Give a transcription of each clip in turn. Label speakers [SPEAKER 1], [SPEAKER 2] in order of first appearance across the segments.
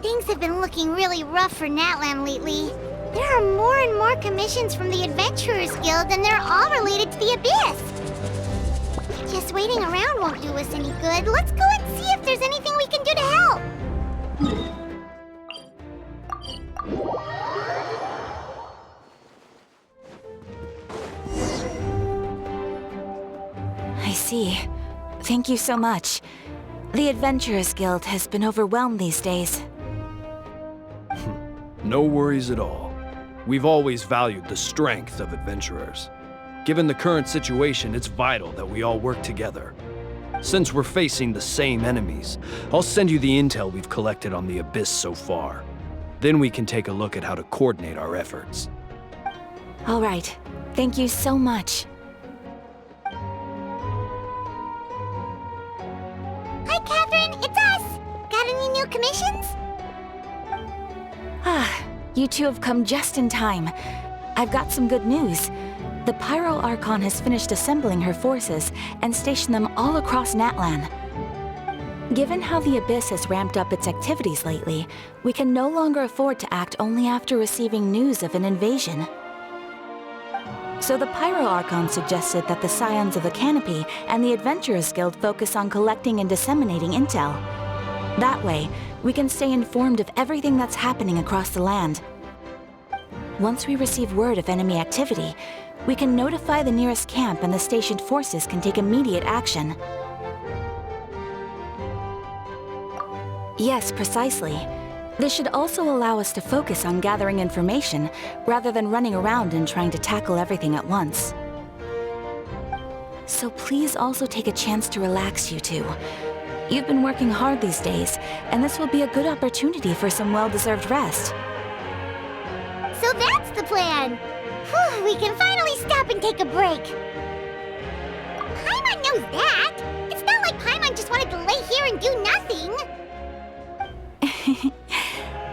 [SPEAKER 1] Things have been looking really rough for Natlan lately. There are more and more commissions from the Adventurers Guild, and they're all related to the Abyss. Just waiting around won't do us any good. Let's go and see if there's anything we can do to help.
[SPEAKER 2] I see. Thank you so much. The Adventurers Guild has been overwhelmed these days.
[SPEAKER 3] No worries at all. We've always valued the strength of adventurers. Given the current situation, it's vital that we all work together. Since we're facing the same enemies, I'll send you the intel we've collected on the Abyss so far. Then we can take a look at how to coordinate our efforts.
[SPEAKER 2] All right. Thank you so much.
[SPEAKER 1] Hi, Catherine. It's us. Got any new commissions?
[SPEAKER 2] You two have come just in time. I've got some good news. The Pyro Archon has finished assembling her forces and stationed them all across Natlan. Given how the Abyss has ramped up its activities lately, we can no longer afford to act only after receiving news of an invasion. So the Pyro Archon suggested that the Scions of the Canopy and the Adventurers Guild focus on collecting and disseminating intel. That way, we can stay informed of everything that's happening across the land. Once we receive word of enemy activity, we can notify the nearest camp and the stationed forces can take immediate action. Yes, precisely. This should also allow us to focus on gathering information rather than running around and trying to tackle everything at once. So please also take a chance to relax, you two. You've been working hard these days, and this will be a good opportunity for some well-deserved rest.
[SPEAKER 1] So that's the plan. Whew, we can finally stop and take a break. Paimon knows that. It's not like Paimon just wanted to lay here and do nothing.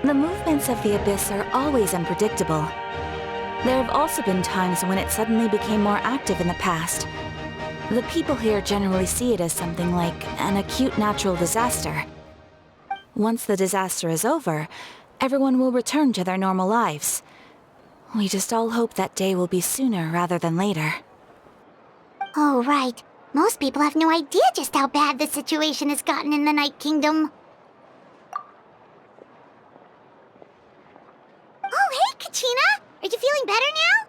[SPEAKER 2] The movements of the Abyss are always unpredictable. There have also been times when it suddenly became more active in the past. The people here generally see it as something like an acute natural disaster. Once the disaster is over, everyone will return to their normal lives. We just all hope that day will be sooner rather than later.
[SPEAKER 1] Oh, right. Most people have no idea just how bad the situation has gotten in the Night Kingdom. Oh, hey, Kachina! Are you feeling better now?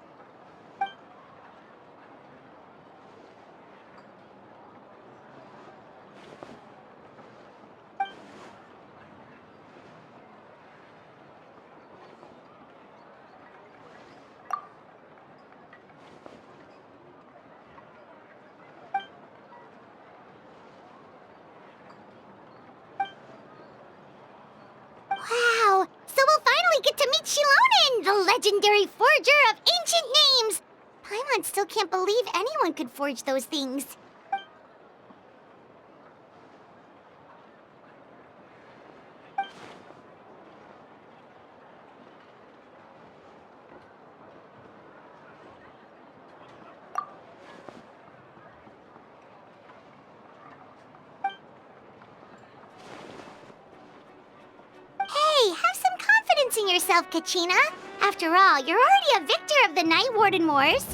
[SPEAKER 1] Wow! So we'll finally get to meet Shilonen, the legendary forger of ancient names! Paimon still can't believe anyone could forge those things. Hey, have some confidence in yourself, Kachina. After all, you're already a victor of the Night Warden Wars.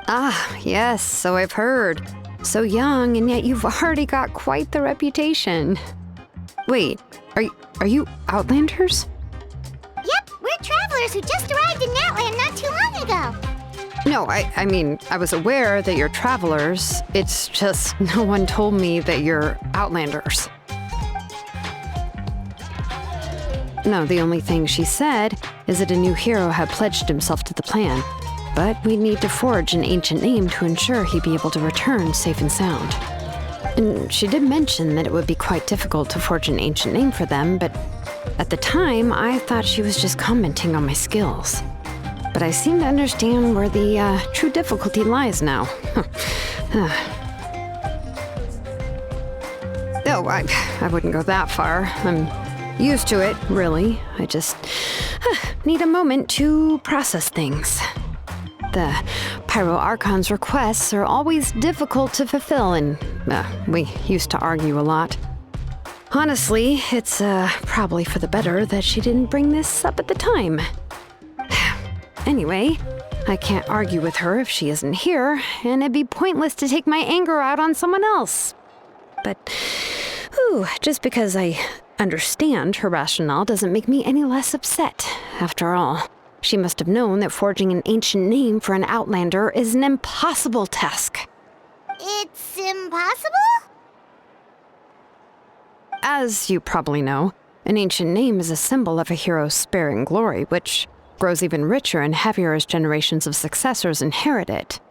[SPEAKER 4] Ah, yes, so I've heard. So young, and yet you've already got quite the reputation. Wait, are you Outlanders?
[SPEAKER 1] Yep, we're travelers adventurers who just arrived in Natland not too long ago.
[SPEAKER 4] No, I mean, I was aware that you're travelers. It's just no one told me that you're Outlanders. No, the only thing she said is that a new hero had pledged himself to the plan. But we'd need to forge an ancient name to ensure he'd be able to return safe and sound. And she did mention that it would be quite difficult to forge an ancient name for them, but at the time, I thought she was just commenting on my skills. But I seem to understand where the true difficulty lies now. Oh, I wouldn't go that far. I'm used to it, really. I just need a moment to process things. The Pyro Archon's requests are always difficult to fulfill, and we used to argue a lot. Honestly, it's probably for the better that she didn't bring this up at the time. Anyway, I can't argue with her if she isn't here, and it'd be pointless to take my anger out on someone else. But, just because I understand her rationale doesn't make me any less upset. After all, she must have known that forging an ancient name for an Outlander is an impossible task.
[SPEAKER 1] It's impossible?
[SPEAKER 4] As you probably know, an ancient name is a symbol of a hero's spirit and glory, which grows even richer and heavier as generations of successors inherit it.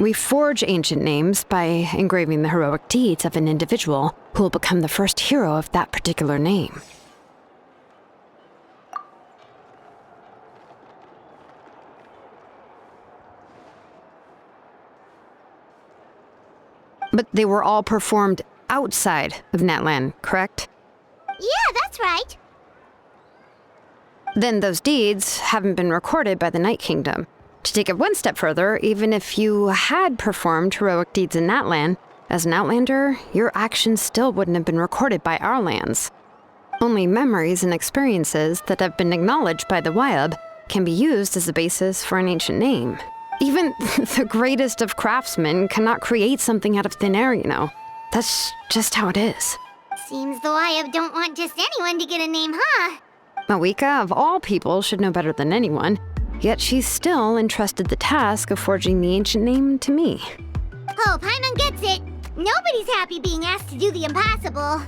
[SPEAKER 4] We forge ancient names by engraving the heroic deeds of an individual who will become the first hero of that particular name. But they were all performed outside of Natland, correct?
[SPEAKER 1] Yeah, that's right.
[SPEAKER 4] Then those deeds haven't been recorded by the Night Kingdom. To take it one step further, even if you had performed heroic deeds in Natland, as an Outlander, your actions still wouldn't have been recorded by our lands. Only memories and experiences that have been acknowledged by the Wyab can be used as a basis for an ancient name. Even the greatest of craftsmen cannot create something out of thin air, you know. That's just how it is.
[SPEAKER 1] Seems the Wyab don't want just anyone to get a name, huh?
[SPEAKER 4] Mawika, of all people, should know better than anyone, yet she's still entrusted the task of forging the ancient name to me.
[SPEAKER 1] Oh, Paimon gets it. Nobody's happy being asked to do the impossible.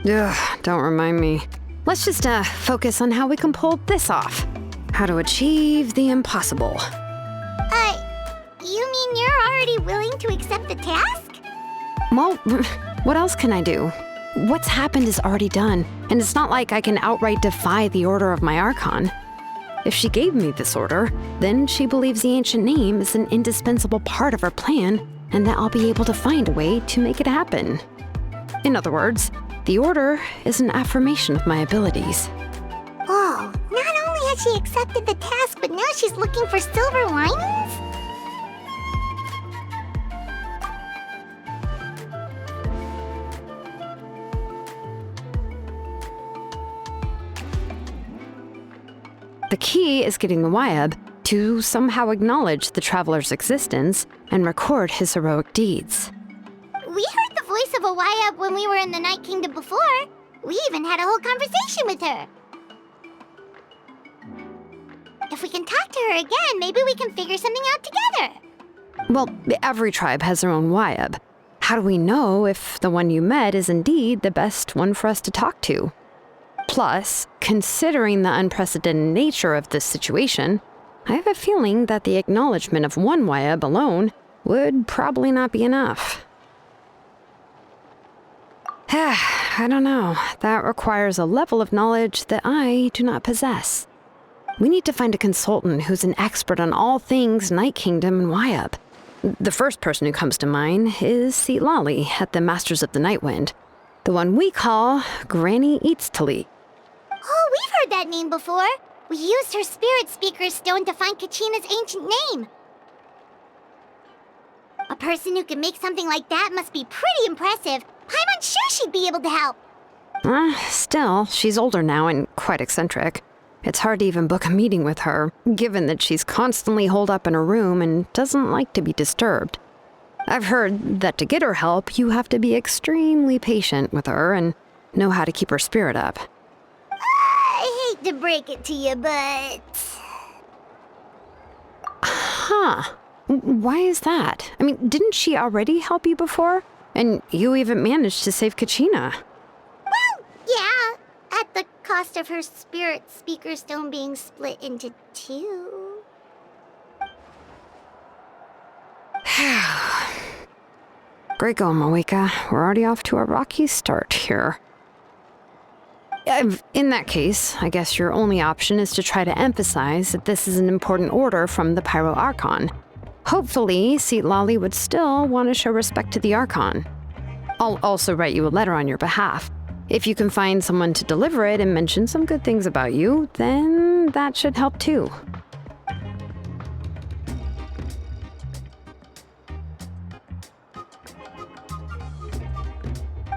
[SPEAKER 4] Ugh, don't remind me. Let's just focus on how we can pull this off. How to achieve the impossible.
[SPEAKER 1] You mean you're already willing to accept the task?
[SPEAKER 4] Well, what else can I do? What's happened is already done, and it's not like I can outright defy the order of my Archon. If she gave me this order, then she believes the ancient name is an indispensable part of her plan, and that I'll be able to find a way to make it happen. In other words, the order is an affirmation of my abilities.
[SPEAKER 1] Whoa, not only has she accepted the task, but now she's looking for silver linings?
[SPEAKER 4] The key is getting the Wyab to somehow acknowledge the traveler's existence and record his heroic deeds.
[SPEAKER 1] We heard the voice of a Wyab when we were in the Night Kingdom before. We even had a whole conversation with her. If we can talk to her again, maybe we can figure something out together.
[SPEAKER 4] Well, every tribe has their own Wyab. How do we know if the one you met is indeed the best one for us to talk to? Plus, considering the unprecedented nature of this situation, I have a feeling that the acknowledgement of one Wyab alone would probably not be enough. I don't know. That requires a level of knowledge that I do not possess. We need to find a consultant who's an expert on all things Night Kingdom and Wyab. The first person who comes to mind is Seatlali at the Masters of the Nightwind, the one we call Granny Eatstali.
[SPEAKER 1] Oh, we've heard that name before. We used her Spirit Speaker Stone to find Kachina's ancient name. A person who can make something like that must be pretty impressive. I'm unsure she'd be able to help.
[SPEAKER 4] Still, she's older now and quite eccentric. It's hard to even book a meeting with her, given that she's constantly holed up in her room and doesn't like to be disturbed. I've heard that to get her help, you have to be extremely patient with her and know how to keep her spirit up.
[SPEAKER 1] I hate to break it to you, but...
[SPEAKER 4] Huh. Why is that? I mean, didn't she already help you before? And you even managed to save Kachina.
[SPEAKER 1] Well, yeah. At the cost of her spirit speaker stone being split into two.
[SPEAKER 4] Great going, Moeka. We're already off to a rocky start here. In that case, I guess your only option is to try to emphasize that this is an important order from the Pyro Archon. Hopefully, Seatlali would still want to show respect to the Archon. I'll also write you a letter on your behalf. If you can find someone to deliver it and mention some good things about you, then that should help too.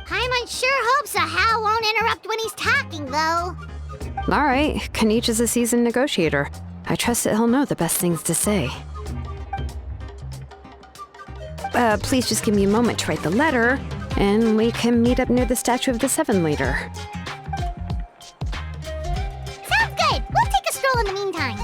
[SPEAKER 1] Paimon sure hopes a Hal won't interrupt when he's talking, though.
[SPEAKER 4] All right, Kanich is a seasoned negotiator. I trust that he'll know the best things to say. Please just give me a moment to write the letter, and we can meet up near the Statue of the Seven later.
[SPEAKER 1] Sounds good. We'll take a stroll in the meantime.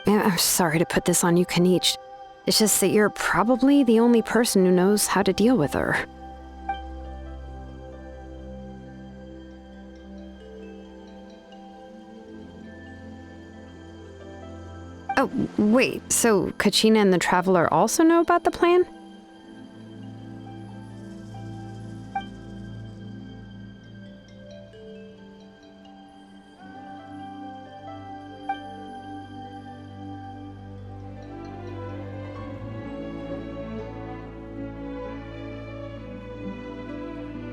[SPEAKER 4] I'm sorry to put this on you, Kanich. It's just that you're probably the only person who knows how to deal with her. Oh, wait, so Kachina and the Traveler also know about the plan?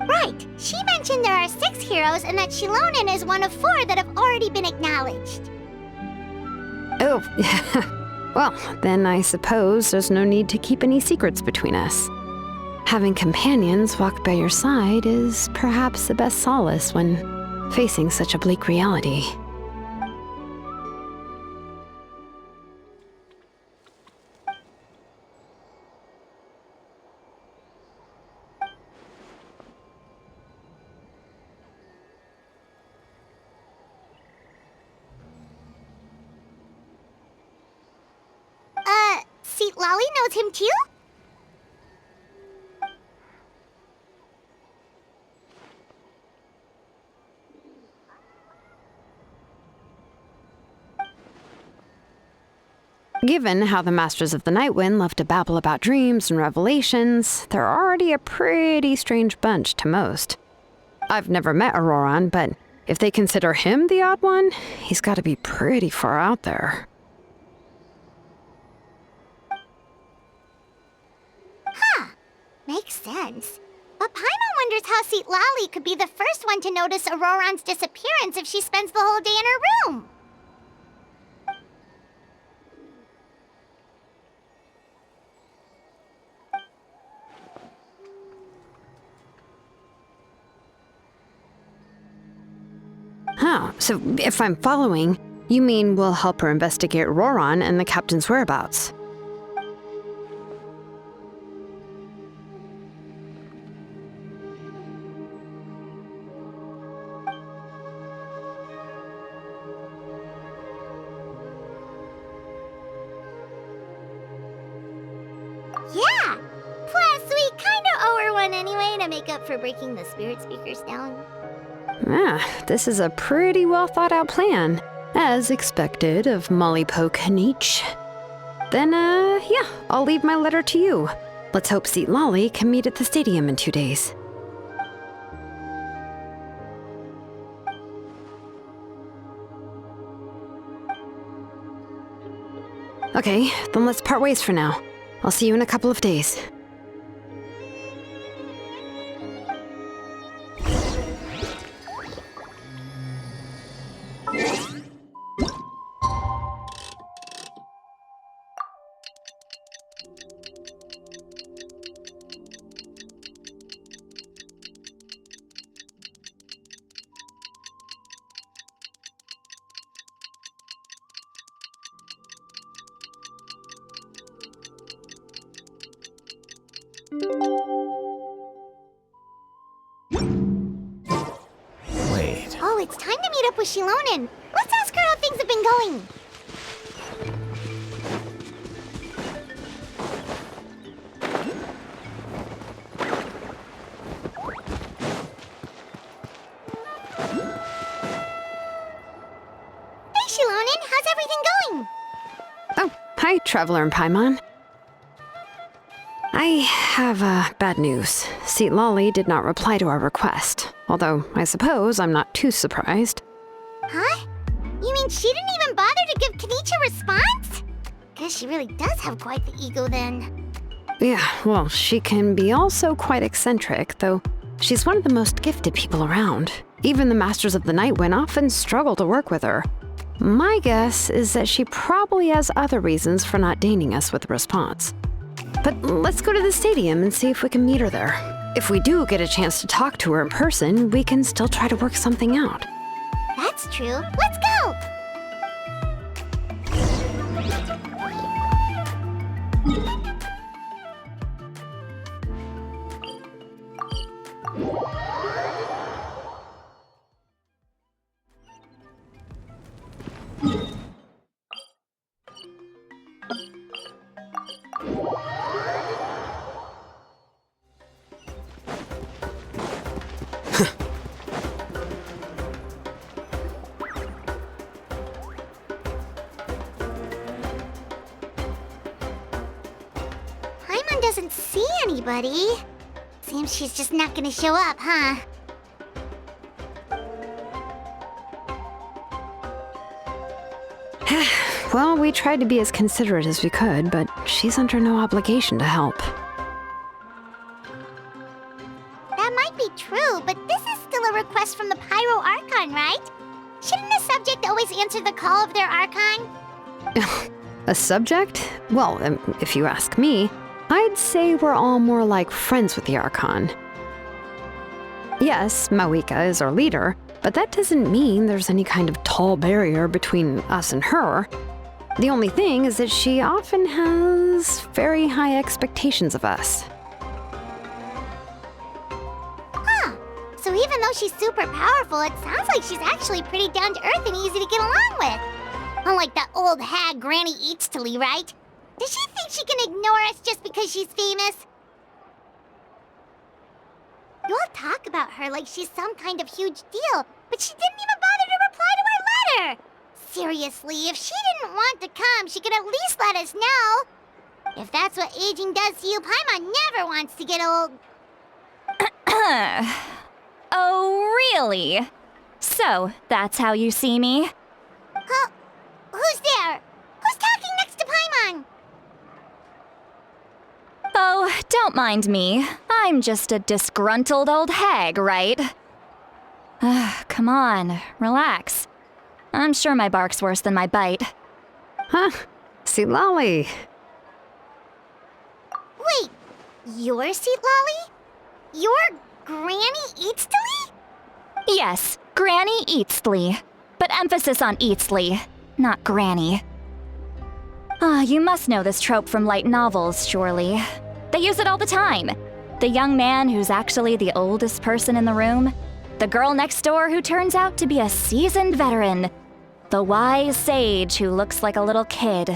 [SPEAKER 1] Right. She mentioned there are 6 heroes and that Shilonen is one of 4 that have already been acknowledged.
[SPEAKER 4] Oh, well, then I suppose there's no need to keep any secrets between us. Having companions walk by your side is perhaps the best solace when facing such a bleak reality.
[SPEAKER 1] Seatlali knows him too?
[SPEAKER 4] Given how the Masters of the Nightwind love to babble about dreams and revelations, they're already a pretty strange bunch to most. I've never met Auroran, but if they consider him the odd one, he's got to be pretty far out there.
[SPEAKER 1] Makes sense. But Paimon wonders how Seatlali could be the first one to notice Auroran's disappearance if she spends the whole day in her room.
[SPEAKER 4] Huh, so if I'm following, you mean we'll help her investigate Auroran and the captain's whereabouts?
[SPEAKER 1] Yeah! Plus, we kinda owe her one anyway to make up for breaking the spirit speakers down.
[SPEAKER 4] This is a pretty well thought out plan, as expected of Molly Poe Kanich. Then, yeah, I'll leave my letter to you. Let's hope Seatlali can meet at the stadium in 2 days. Okay, then let's part ways for now. I'll see you in a couple of days.
[SPEAKER 1] It's time to meet up with Shilonen. Let's ask her how things have been going. Hey, Shilonen, how's everything going?
[SPEAKER 4] Oh, hi, Traveler and Paimon. I have bad news. Lolly did not reply to our request, although I suppose I'm not too surprised.
[SPEAKER 1] Huh? You mean she didn't even bother to give Kenichi a response? Guess she really does have quite the ego then.
[SPEAKER 4] Yeah, well, she can be also quite eccentric, though she's one of the most gifted people around. Even the Masters of the Night Wind often struggle to work with her. My guess is that she probably has other reasons for not deigning us with a response. But let's go to the stadium and see if we can meet her there. If we do get a chance to talk to her in person, we can still try to work something out.
[SPEAKER 1] That's true. Let's go! Paimon doesn't see anybody. Seems she's just not gonna show up, huh?
[SPEAKER 4] Well, we tried to be as considerate as we could, but she's under no obligation to help.
[SPEAKER 1] That might be true, but this is still a request from the Pyro Archon, right? Shouldn't a subject always answer the call of their Archon?
[SPEAKER 4] A subject? Well, if you ask me, I'd say we're all more like friends with the Archon. Yes, Mawika is our leader, but that doesn't mean there's any kind of tall barrier between us and her. The only thing is that she often has very high expectations of us.
[SPEAKER 1] Huh. So even though she's super powerful, it sounds like she's actually pretty down to earth and easy to get along with. Unlike that old hag Granny Eatstily, right? Does she think she can ignore us just because she's famous? You all talk about her like she's some kind of huge deal, but she didn't even bother to reply to our letter! Seriously, if she didn't want to come, she could at least let us know. If that's what aging does to you, Paimon never wants to get old.
[SPEAKER 5] Oh, really? So, that's how you see me?
[SPEAKER 1] Huh? Who's there? Who's talking next to Paimon?
[SPEAKER 5] Oh, don't mind me. I'm just a disgruntled old hag, right? Come on, relax. I'm sure my bark's worse than my bite.
[SPEAKER 4] Huh? Lolly.
[SPEAKER 1] Wait, you're Seat Lolly? You're Granny Eatstily?
[SPEAKER 5] Yes, Granny Eatstly. But emphasis on Eatstly, not Granny. You must know this trope from light novels, surely. They use it all the time. The young man who's actually the oldest person in the room. The girl next door who turns out to be a seasoned veteran. The wise sage who looks like a little kid.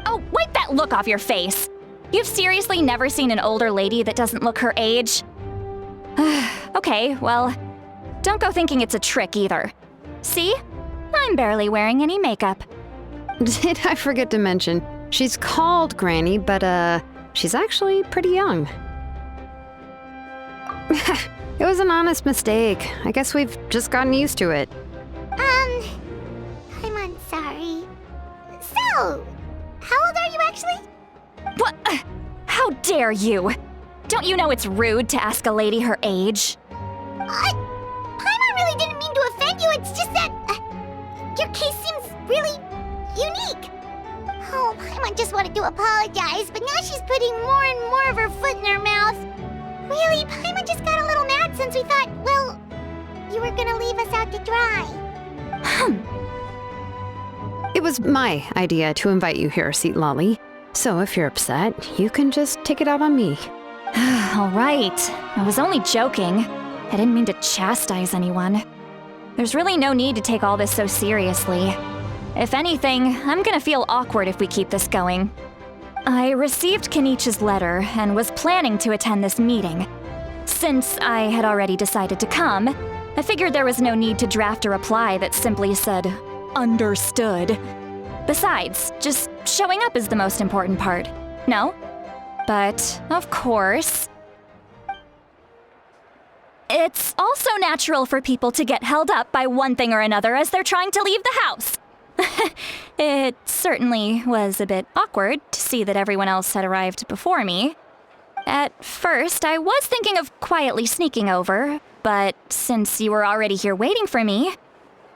[SPEAKER 5] Oh, wipe that look off your face! You've seriously never seen an older lady that doesn't look her age? Okay, well, don't go thinking it's a trick either. See? I'm barely wearing any makeup.
[SPEAKER 4] Did I forget to mention, she's called Granny, but she's actually pretty young. It was an honest mistake. I guess we've just gotten used to it.
[SPEAKER 1] I'm sorry. So, how old are you actually?
[SPEAKER 5] What? How dare you? Don't you know it's rude to ask a lady her age?
[SPEAKER 1] Paimon really didn't mean to offend you, it's just that your case seems really unique. Oh, Paimon just wanted to apologize, but now she's putting more and more of her foot in her mouth. Really, Paimon just got a little mad since we thought, well, you were gonna leave us out to dry.
[SPEAKER 4] It was my idea to invite you here, Seat Lolly. So if you're upset, you can just take it out on me.
[SPEAKER 5] All right. I was only joking. I didn't mean to chastise anyone. There's really no need to take all this so seriously. If anything, I'm gonna feel awkward if we keep this going. I received Kenichi's letter and was planning to attend this meeting. Since I had already decided to come, I figured there was no need to draft a reply that simply said, "Understood." Besides, just showing up is the most important part, no? But, of course, it's also natural for people to get held up by one thing or another as they're trying to leave the house. It certainly was a bit awkward to see that everyone else had arrived before me. At first, I was thinking of quietly sneaking over, but since you were already here waiting for me,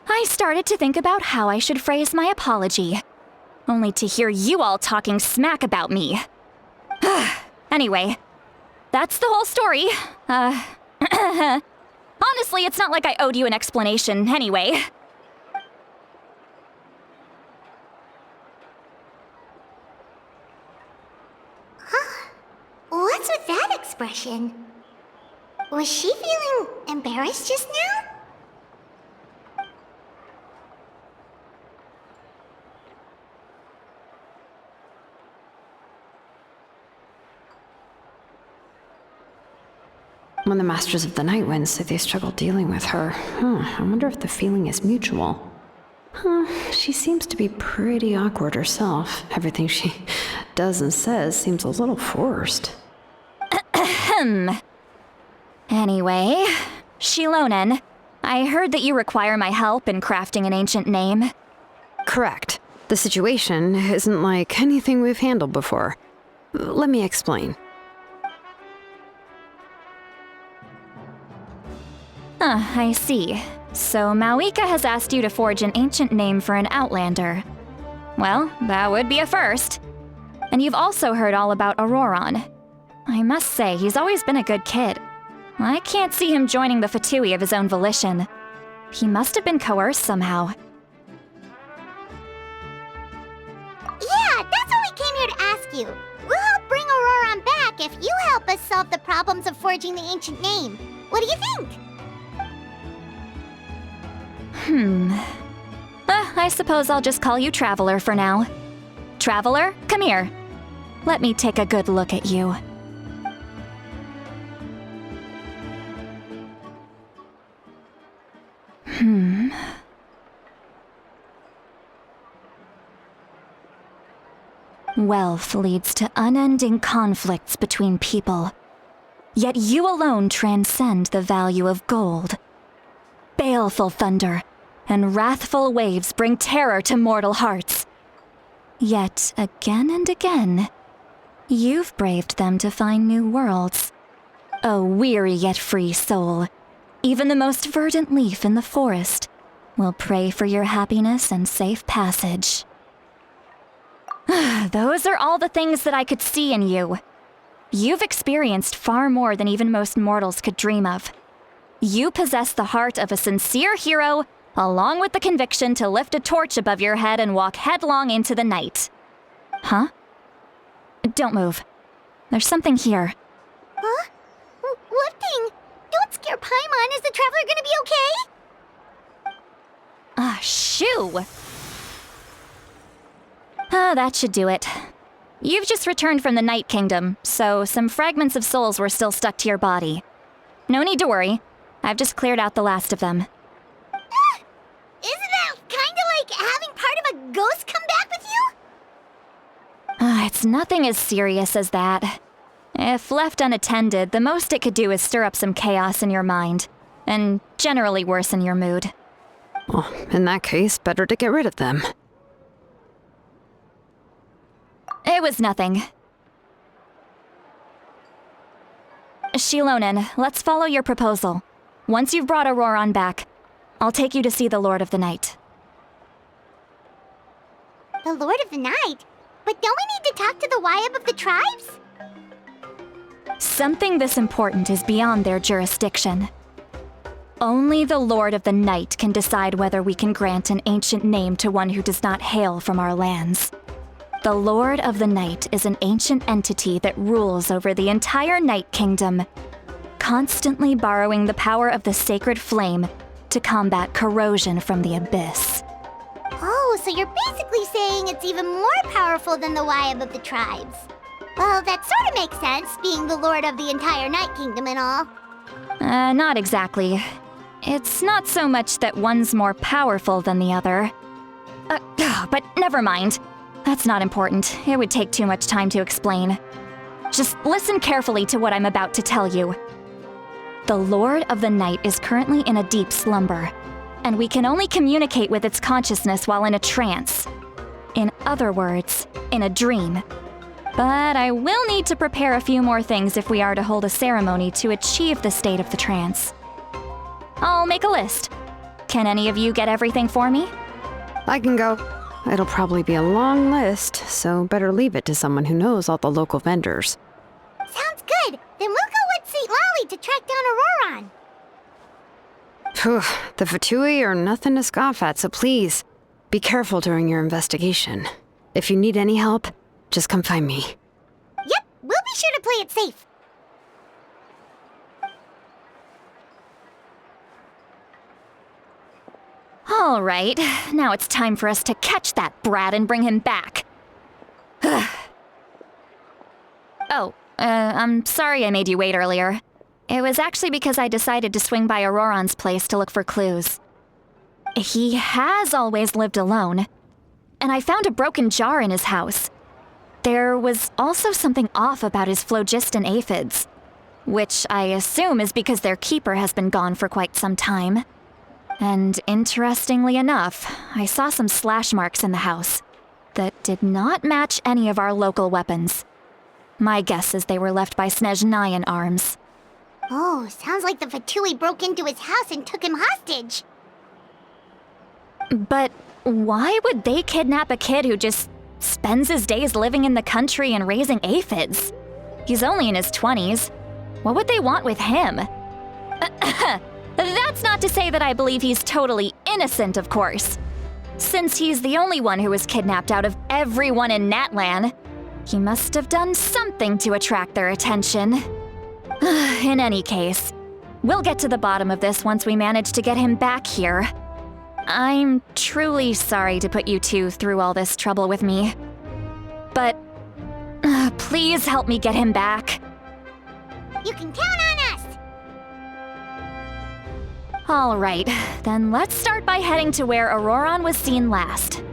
[SPEAKER 5] I started to think about how I should phrase my apology, only to hear you all talking smack about me. Anyway, that's the whole story. Honestly, it's not like I owed you an explanation anyway.
[SPEAKER 1] What's with that expression? Was she feeling embarrassed just now?
[SPEAKER 4] When the Masters of the Night Wind say they struggle dealing with her, I wonder if the feeling is mutual. She seems to be pretty awkward herself. Everything she does and says seems a little forced.
[SPEAKER 5] Anyway, Shilonen, I heard that you require my help in crafting an ancient name.
[SPEAKER 4] Correct. The situation isn't like anything we've handled before. Let me explain.
[SPEAKER 5] I see. So Mauika has asked you to forge an ancient name for an Outlander. Well, that would be a first. And you've also heard all about Auroron. I must say, he's always been a good kid. I can't see him joining the Fatui of his own volition. He must have been coerced somehow.
[SPEAKER 1] Yeah, that's what we came here to ask you. We'll help bring Auroron back if you help us solve the problems of forging the ancient name. What do you think?
[SPEAKER 5] I suppose I'll just call you Traveler for now. Traveler, come here. Let me take a good look at you. Wealth leads to unending conflicts between people. Yet you alone transcend the value of gold. Baleful thunder and wrathful waves bring terror to mortal hearts. Yet again and again, you've braved them to find new worlds. O weary yet free soul, even the most verdant leaf in the forest will pray for your happiness and safe passage. Those are all the things that I could see in you. You've experienced far more than even most mortals could dream of. You possess the heart of a sincere hero, along with the conviction to lift a torch above your head and walk headlong into the night. Huh? Don't move. There's something here.
[SPEAKER 1] Huh? What thing? Don't scare Paimon. Is the Traveler gonna be okay?
[SPEAKER 5] Shoo! That should do it. You've just returned from the Night Kingdom, so some fragments of souls were still stuck to your body. No need to worry. I've just cleared out the last of them.
[SPEAKER 1] Isn't that kinda like having part of a ghost come back with you?
[SPEAKER 5] It's nothing as serious as that. If left unattended, the most it could do is stir up some chaos in your mind, and generally worsen your mood.
[SPEAKER 4] Well, in that case, better to get rid of them.
[SPEAKER 5] It was nothing. Shilonen, let's follow your proposal. Once you've brought Auroron back, I'll take you to see the Lord of the Night.
[SPEAKER 1] The Lord of the Night? But don't we need to talk to the Wyab of the tribes?
[SPEAKER 5] Something this important is beyond their jurisdiction. Only the Lord of the Night can decide whether we can grant an ancient name to one who does not hail from our lands. The Lord of the Night is an ancient entity that rules over the entire Night Kingdom, constantly borrowing the power of the sacred flame to combat corrosion from the abyss.
[SPEAKER 1] Oh, so you're basically saying it's even more powerful than the Wyab of the tribes. Well, that sort of makes sense, being the lord of the entire Night Kingdom and all.
[SPEAKER 5] Not exactly. It's not so much that one's more powerful than the other. But never mind. That's not important. It would take too much time to explain. Just listen carefully to what I'm about to tell you. The Lord of the Night is currently in a deep slumber, and we can only communicate with its consciousness while in a trance. In other words, in a dream. But I will need to prepare a few more things if we are to hold a ceremony to achieve the state of the trance. I'll make a list. Can any of you get everything for me?
[SPEAKER 4] I can go. It'll probably be a long list, so better leave it to someone who knows all the local vendors.
[SPEAKER 1] Sounds good. Then we'll go with St. Lolly to track down Auroron.
[SPEAKER 4] Phew, the Fatui are nothing to scoff at, so please, be careful during your investigation. If you need any help, just come find me.
[SPEAKER 1] Yep, we'll be sure to play it safe.
[SPEAKER 5] All right, now it's time for us to catch that brat and bring him back. I'm sorry I made you wait earlier. It was actually because I decided to swing by Auroron's place to look for clues. He has always lived alone, and I found a broken jar in his house. There was also something off about his phlogiston aphids, which I assume is because their keeper has been gone for quite some time. And interestingly enough, I saw some slash marks in the house that did not match any of our local weapons. My guess is they were left by Snezhnayan arms.
[SPEAKER 1] Oh, sounds like the Fatui broke into his house and took him hostage.
[SPEAKER 5] But why would they kidnap a kid who just spends his days living in the country and raising aphids? He's only in his 20s. What would they want with him? That's not to say that I believe he's totally innocent, of course. Since he's the only one who was kidnapped out of everyone in Natlan, he must have done something to attract their attention. In any case, we'll get to the bottom of this once we manage to get him back here. I'm truly sorry to put you two through all this trouble with me. But please help me get him back.
[SPEAKER 1] You can count on us!
[SPEAKER 5] All right, then let's start by heading to where Auroron was seen last.